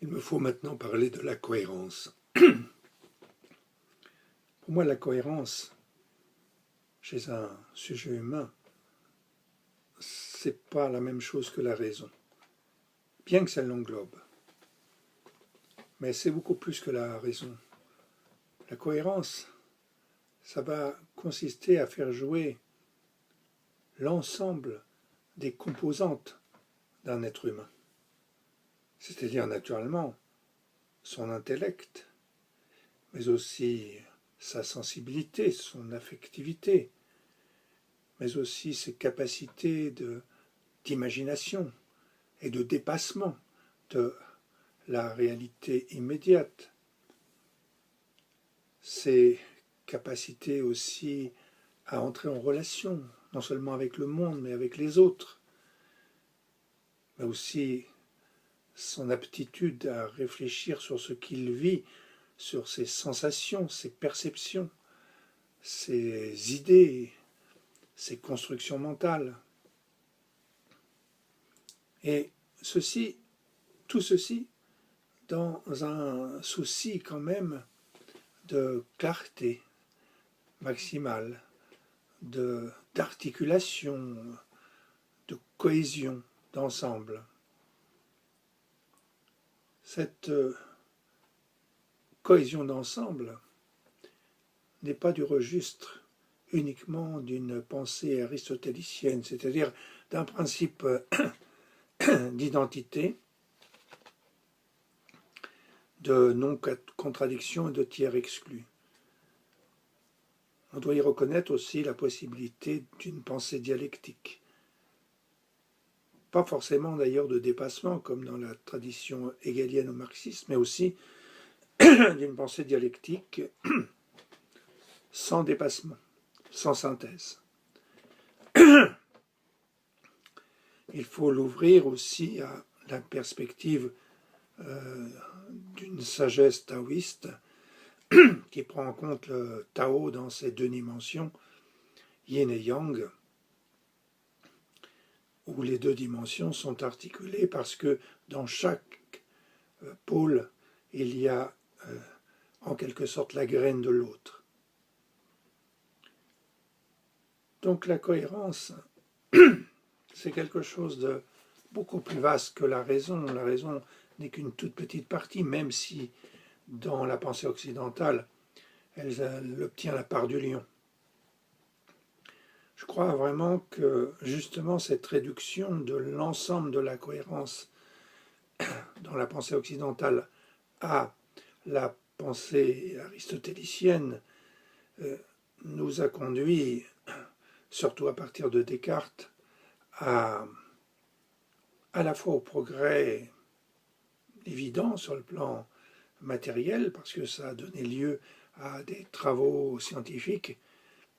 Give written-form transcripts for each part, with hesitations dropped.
Il me faut maintenant parler de la cohérence. Pour moi, la cohérence, chez un sujet humain, c'est pas la même chose que la raison, bien que ça l'englobe. Mais c'est beaucoup plus que la raison. La cohérence, ça va consister à faire jouer l'ensemble des composantes d'un être humain. C'est-à-dire naturellement son intellect, mais aussi sa sensibilité, son affectivité, mais aussi ses capacités d'imagination et de dépassement de la réalité immédiate, ses capacités aussi à entrer en relation, non seulement avec le monde, mais avec les autres, mais aussi son aptitude à réfléchir sur ce qu'il vit, sur ses sensations, ses perceptions, ses idées, ses constructions mentales. Et tout ceci, dans un souci quand même de clarté maximale, d'articulation, de cohésion, d'ensemble. Cette cohésion d'ensemble n'est pas du registre uniquement d'une pensée aristotélicienne, c'est-à-dire d'un principe d'identité, de non-contradiction et de tiers exclus. On doit y reconnaître aussi la possibilité d'une pensée dialectique. Pas forcément d'ailleurs de dépassement, comme dans la tradition hegelienne ou marxiste, mais aussi d'une pensée dialectique sans dépassement, sans synthèse. Il faut l'ouvrir aussi à la perspective d'une sagesse taoïste qui prend en compte le Tao dans ses deux dimensions, yin et yang, où les deux dimensions sont articulées parce que dans chaque pôle, il y a en quelque sorte la graine de l'autre. Donc la cohérence, c'est quelque chose de beaucoup plus vaste que la raison. La raison n'est qu'une toute petite partie, même si dans la pensée occidentale, elle obtient la part du lion. Je crois vraiment que justement cette réduction de l'ensemble de la cohérence dans la pensée occidentale à la pensée aristotélicienne nous a conduit, surtout à partir de Descartes, à la fois au progrès évident sur le plan matériel, parce que ça a donné lieu à des travaux scientifiques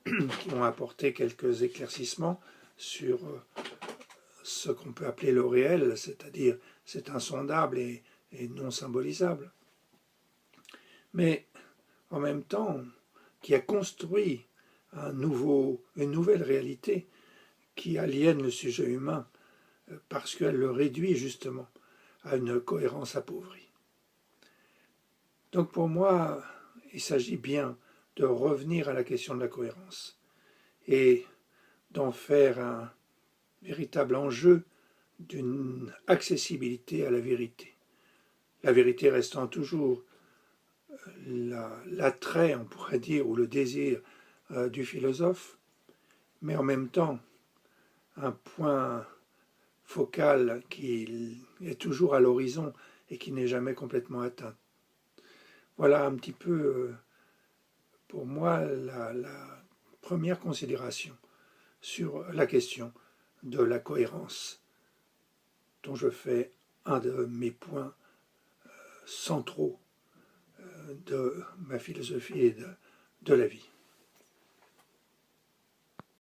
qui ont apporté quelques éclaircissements sur ce qu'on peut appeler le réel, c'est-à-dire c'est insondable et non symbolisable. Mais en même temps, qui a construit une nouvelle réalité qui aliène le sujet humain parce qu'elle le réduit justement à une cohérence appauvrie. Donc pour moi, il s'agit bien de revenir à la question de la cohérence et d'en faire un véritable enjeu d'une accessibilité à la vérité. La vérité restant toujours l'attrait, on pourrait dire, ou le désir du philosophe, mais en même temps un point focal qui est toujours à l'horizon et qui n'est jamais complètement atteint. Voilà un petit peu, pour moi, la première considération sur la question de la cohérence, dont je fais un de mes points centraux de ma philosophie et de la vie.